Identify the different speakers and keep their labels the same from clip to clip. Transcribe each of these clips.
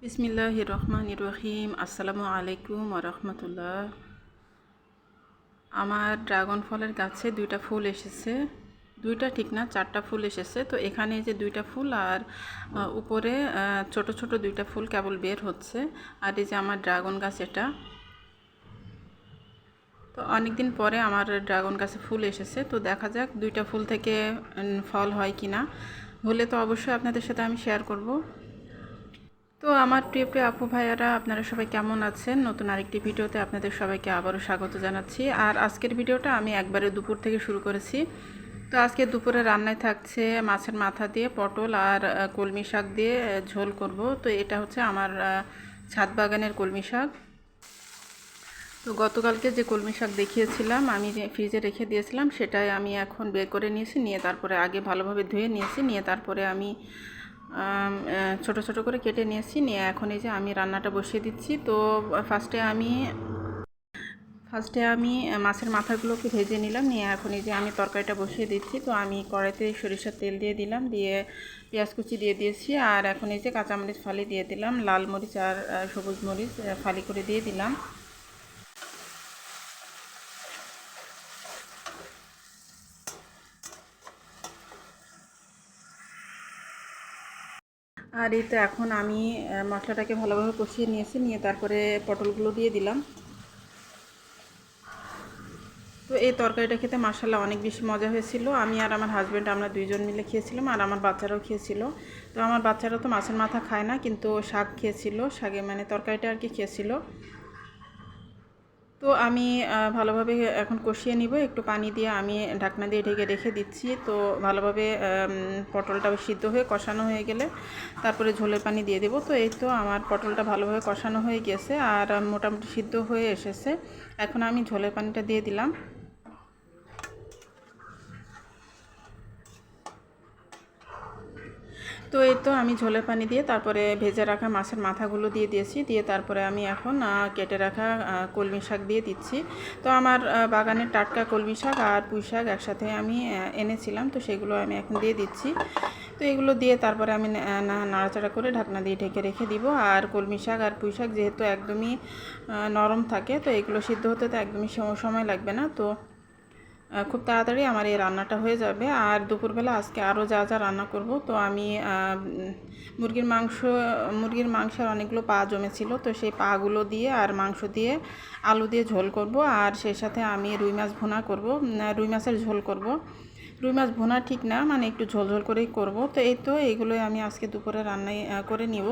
Speaker 1: বিসমিল্লাহির রহমানির রহিম। আসসালামু আলাইকুম ওয়া রাহমাতুল্লাহ। আমার ড্রাগন ফলের গাছে দুইটা ফুল এসেছে, দুইটা ঠিক না, চারটা ফুল এসেছে। তো এখানে যে দুইটা ফুল আর উপরে ছোট ছোট দুইটা ফুল কেবল বের হচ্ছে। আর এই যে আমার ড্রাগন গাছ, এটা তো অনেক দিন পরে আমার ড্রাগন গাছে ফুল এসেছে। তো দেখা যাক দুইটা ফুল থেকে ফল হয় কি না। হলে তো অবশ্যই আপনাদের সাথে আমি শেয়ার করব। তো আমার প্রিয় প্রিয় আপু ভাইয়ারা, আপনারা সবাই কেমন আছেন? নতুন আরেকটি ভিডিওতে আপনাদের সবাইকে আবারও স্বাগত জানাচ্ছি। আর আজকের ভিডিওটা আমি একবারে দুপুর থেকে শুরু করেছি। তো আজকে দুপুরে রান্নায় থাকছে মাছের মাথা দিয়ে পটল আর কলমি শাক দিয়ে ঝোল করব। তো এটা হচ্ছে আমার ছাদ বাগানের কলমি শাক। তো গতকালকে যে কলমি শাক দেখিয়েছিলাম, আমি যে ফ্রিজে রেখে দিয়েছিলাম, সেটাই আমি এখন বের করে নিয়েছি। নিয়ে তারপরে আগে ভালোভাবে ধুয়ে নিয়েছি, নিয়ে তারপরে আমি ছোট ছোট করে কেটে নিয়েছি। নিয়ে এখন এই যে আমি রান্নাটা বসিয়ে দিচ্ছি। তো ফার্স্টে আমি মাছের মাথাগুলোকে ভেজে নিলাম। নিয়ে এখন এই যে আমি তরকারিটা বসিয়ে দিচ্ছি। তো আমি কড়াইতে সরিষার তেল দিয়ে দিলাম, দিয়ে পেঁয়াজ কুচি দিয়ে দিয়েছি। আর এখন এই যে কাঁচামরিচ ফালি দিয়ে দিলাম, লাল মরিচ আর সবুজ মরিচ ফালি করে দিয়ে দিলাম। আর এই তো এখন আমি মশলাটাকে ভালোভাবে কষিয়ে নিয়েছি। নিয়ে তারপরে পটলগুলো দিয়ে দিলাম। তো এই তরকারিটা খেতে মাশাআল্লাহ অনেক বেশি মজা হয়েছিল। আমি আর আমার হাজব্যান্ড আমরা দুইজন মিলে খেয়েছিলাম, আর আমার বাচ্চারাও খেয়েছিল। তো আমার বাচ্চারা তো মাছের মাথা খায় না, কিন্তু শাক খেয়েছিল, শাকে মানে তরকারিটা আর কি খেয়েছিল। তো আমি ভালোভাবে এখন কষিয়ে নিব। একটু পানি দিয়ে আমি ঢাকনা দিয়ে ঢেকে রেখে দিচ্ছি। তো ভালোভাবে পটলটা সিদ্ধ হয়ে কষানো হয়ে গেলে তারপরে ঝোলের পানি দিয়ে দেব। তো এই তো আমার পটলটা ভালোভাবে কষানো হয়ে গেছে আর মোটামুটি সিদ্ধ হয়ে এসেছে। এখন আমি ঝোলের পানিটা দিয়ে দিলাম। তো এই তো আমি ঝোলের পানি দিয়ে তারপরে ভেজে রাখা মাছের মাথাগুলো দিয়ে দিয়েছি। দিয়ে তারপরে আমি এখন কেটে রাখা কলমি শাক দিয়ে দিচ্ছি। তো আমার বাগানের টাটকা কলমি শাক আর পুঁই শাক একসাথে আমি এনেছিলাম, তো সেগুলো আমি এখন দিয়ে দিচ্ছি। তো এগুলো দিয়ে তারপরে আমি নাড়াচাড়া করে ঢাকনা দিয়ে ঢেকে রেখে দিব। আর কলমি শাক আর পুঁই শাক যেহেতু একদমই নরম থাকে, তো এগুলো সিদ্ধ হতে তো একদমই সময় লাগবে না। তো খুব তাড়াতাড়ি আমার এই রান্নাটা হয়ে যাবে। আর দুপুরবেলা আজকে আরও যা যা রান্না করব, তো আমি মুরগির মাংসের অনেকগুলো পা জমেছিল, তো সেই পাগুলো দিয়ে আর মাংস দিয়ে আলু দিয়ে ঝোল করব। আর সেই সাথে আমি রুই মাছ ভুনা করব, রুই মাছের ঝোল করব। রুই মাছ ভুনা ঠিক না, মানে একটু ঝোল ঝোল করেই করব। তো এই তো এইগুলোই আমি আজকে দুপুরে রান্নায় করে নিব।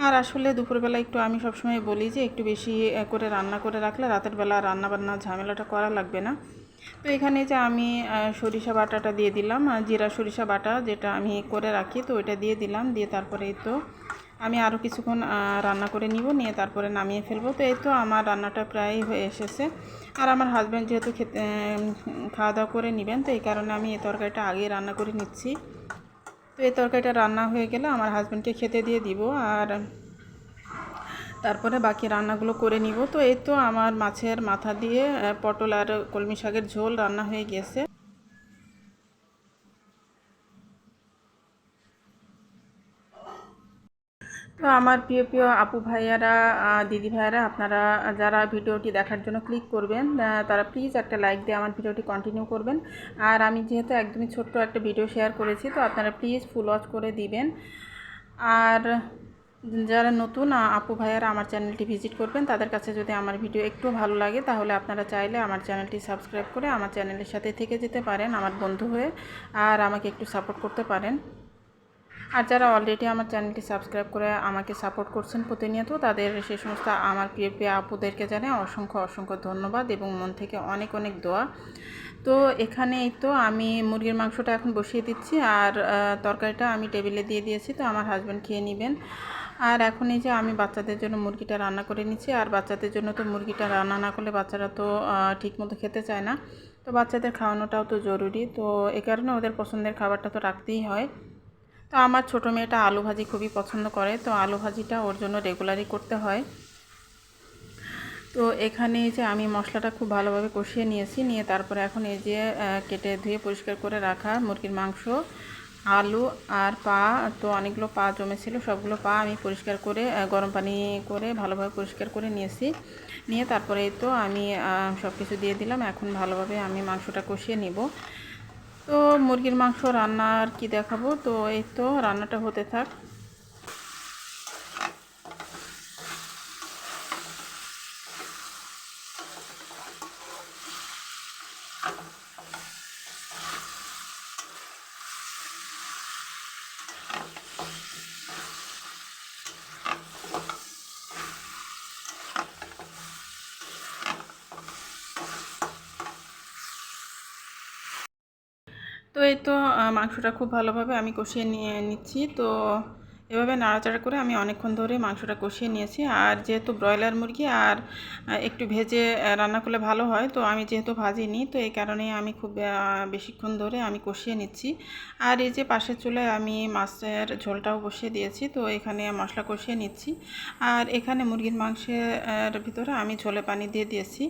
Speaker 1: আর আসলে দুপুরবেলা একটু আমি সবসময় বলি যে একটু বেশি করে রান্না করে রাখলে রাতের বেলা রান্না বান্না ঝামেলাটা করা লাগবে না। তো এখানে যে আমি সরিষা বাটাটা দিয়ে দিলাম, জিরা সরিষা বাটা যেটা আমি করে রাখি, তো ওইটা দিয়ে দিলাম। দিয়ে তারপরে এই তো আমি আরও কিছুক্ষণ রান্না করে নিব, নিয়ে তারপরে নামিয়ে ফেলবো। তো এই তো আমার রান্নাটা প্রায় হয়ে এসেছে। আর আমার হাজব্যান্ড যেহেতু খাওয়া দাওয়া করে নেবেন, তো এই কারণে আমি এই তরকারিটা আগেই রান্না করে নিচ্ছি। তো এই তরকারিটা রান্না হয়ে গেলে আমার হাজব্যান্ডকে খেতে দিয়ে দিব, আর তারপরে বাকি রান্নাগুলো করে নিব। তো এই তো আমার মাছের মাথা দিয়ে পটল আর কলমি শাকের ঝোল রান্না হয়ে গেছে। তো আমার প্রিয় প্রিয় আপু ভাইয়ারা, দিদি ভাইয়ারা, আপনারা যারা ভিডিওটি দেখার জন্য ক্লিক করবেন, তারা প্লিজ একটা লাইক দিয়ে আমার ভিডিওটি কন্টিনিউ করবেন। আর আমি যেহেতু একদমই ছোট্ট একটা ভিডিও শেয়ার করেছি, তো আপনারা প্লিজ ফুল ওয়াচ করে দিবেন। আর যারা নতুন আপু ভাইয়ারা আমার চ্যানেলটি ভিজিট করবেন, তাদের কাছে যদি আমার ভিডিও একটু ভালো লাগে, তাহলে আপনারা চাইলে আমার চ্যানেলটি সাবস্ক্রাইব করে আমার চ্যানেলের সাথে থেকে যেতে পারেন আমার বন্ধু হয়ে, আর আমাকে একটু সাপোর্ট করতে পারেন। আর যারা অলরেডি আমার চ্যানেলটি সাবস্ক্রাইব করে আমাকে সাপোর্ট করছেন প্রতিনিয়ত, তাদের সে সমস্ত আমার প্রিয় প্রিয় আপুদেরকে জানাই অসংখ্য অসংখ্য ধন্যবাদ এবং মন থেকে অনেক অনেক দোয়া। তো এখানে এই তো আমি মুরগির মাংসটা এখন বসিয়ে দিচ্ছি, আর তরকারিটা আমি টেবিলে দিয়ে দিয়েছি। তো আমার হাজব্যান্ড খেয়ে নেবেন। আর এখন এই যে আমি বাচ্চাদের জন্য মুরগিটা রান্না করে নিচ্ছি। আর বাচ্চাদের জন্য তো মুরগিটা রান্না না করলে বাচ্চারা তো ঠিকমতো খেতে চায় না। তো বাচ্চাদের খাওয়ানোটাও তো জরুরি, তো এ কারণে ওদের পছন্দের খাবারটা তো রাখতেই হয়। তো আমার ছোটো মেয়েটা আলু ভাজি খুবই পছন্দ করে, তো আলু ভাজিটা ওর জন্য রেগুলারই করতে হয়। তো তো এখানে এই যে আমি মশলাটা খুব ভালোভাবে কষিয়ে নিয়েছি, নিয়ে তারপরে এখন এই যে কেটে ধুয়ে পরিষ্কার করে রাখা মুরগির মাংস, আলু আর পা, তো অনেকগুলো পা জমেছিল, সবগুলো পা আমি পরিষ্কার করে গরম পানি করে ভালোভাবে পরিষ্কার করে নিয়েছি। নিয়ে তারপরে এই তো আমি সব কিছু দিয়ে দিলাম। এখন ভালোভাবে আমি মাংসটা কষিয়ে নিব। তো মুরগির মাংস রান্না আর কি দেখাবো, তো এই তো রান্নাটা হতে থাক। তো এই তো মাংসটা খুব ভালোভাবে আমি কষিয়ে নিয়ে নিচ্ছি। তো এভাবে নাড়াচাড়া করে আমি অনেকক্ষণ ধরে মাংসটা কষিয়ে নিয়েছি। আর যেহেতু ব্রয়লার মুরগি আর একটু ভেজে রান্না করলে ভালো হয়, তো আমি যেহেতু ভাজিনি, তো এই কারণে আমি খুব বেশিক্ষণ ধরে আমি কষিয়ে নিচ্ছি। আর এই যে পাশের চুলায় আমি মাছের ঝোলটাও বসিয়ে দিয়েছি, তো এখানে মশলা কষিয়ে নিচ্ছি। আর এখানে মুরগির মাংসের ভিতরে আমি ঝোলে পানি দিয়ে দিয়েছি।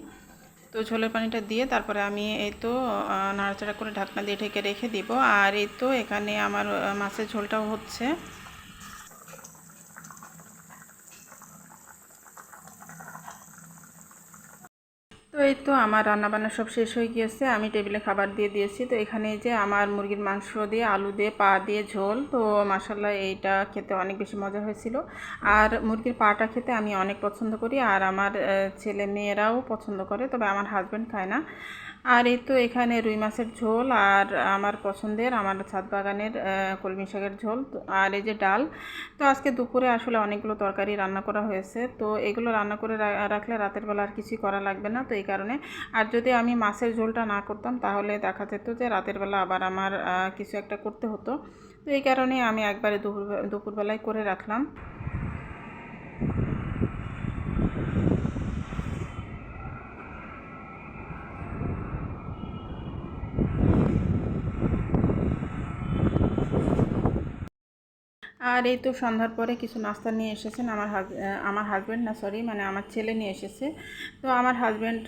Speaker 1: তো ঝোলের পানিটা দিয়ে তারপরে আমি এই তো নাড়াচাড়া করে ঢাকনা দিয়ে ঢেকে রেখে দিব। আর এই তো এখানে আমার মাছের ঝোলটাও হচ্ছে। তো এই তো আমার রান্নাবান্না সব শেষ হয়ে গিয়েছে, আমি টেবিলে খাবার দিয়ে দিয়েছি। তো এখানে যে আমার মুরগির মাংস দিয়ে আলু দিয়ে পা দিয়ে ঝোল, তো মাশাআল্লাহ এইটা খেতে অনেক বেশি মজা হয়েছিল। আর মুরগির পাটা খেতে আমি অনেক পছন্দ করি, আর আমার ছেলে মেয়েরাও পছন্দ করে, তবে আমার হাজব্যান্ড খায় না। আর এই তো এখানে রুই মাছের ঝোল, আর আমার পছন্দের আমার ছাদ বাগানের কলমি শাকের ঝোল, আর এই যে ডাল। তো আজকে দুপুরে আসলে অনেকগুলো তরকারি রান্না করা হয়েছে, তো এগুলো রান্না করে রাখলে রাতের বেলা আর কিছুই করা লাগবে না, তো এই কারণে। আর যদি আমি মাছের ঝোলটা না করতাম তাহলে দেখা যেত যে রাতের বেলা আবার আমার কিছু একটা করতে হতো, তো এই কারণে আমি একবারে দুপুরবেলায় করে রাখলাম। আর এই তো সন্ধ্যার পরে কিছু নাস্তা নিয়ে এসেছেন আমার হাজব্যান্ড, না সরি, মানে আমার ছেলে নিয়ে এসেছে। তো আমার হাজব্যান্ড,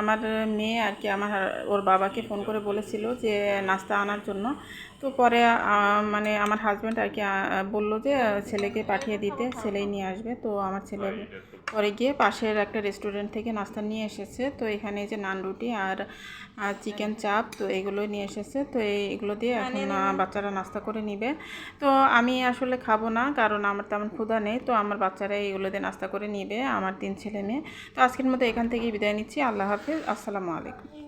Speaker 1: আমার মেয়ে আর কি, ওর বাবাকে ফোন করে বলেছিল যে নাস্তা আনার জন্য। তো পরে মানে আমার হাজব্যান্ড আর কি বললো যে ছেলেকে পাঠিয়ে দিতে, ছেলেই নিয়ে আসবে। তো আমার ছেলে পরে গিয়ে পাশের একটা রেস্টুরেন্ট থেকে নাস্তা নিয়ে এসেছে। তো এখানে যে নান রুটি আর চিকেন চাপ, তো এগুলো নিয়ে এসেছে। তো এইগুলো দিয়ে এখন বাচ্চারা নাস্তা করে নিবে। তো আমি আসলে খাবো না, কারণ আমার তেমন ক্ষুধা নেই। তো আমার বাচ্চারা এইগুলো দিয়ে নাস্তা করে নিবে, আমার 3 ছেলে মেয়ে। তো আজকের মতো এখান থেকেই বিদায় নিচ্ছি। আল্লাহ হাফিজ, আসসালামু আলাইকুম।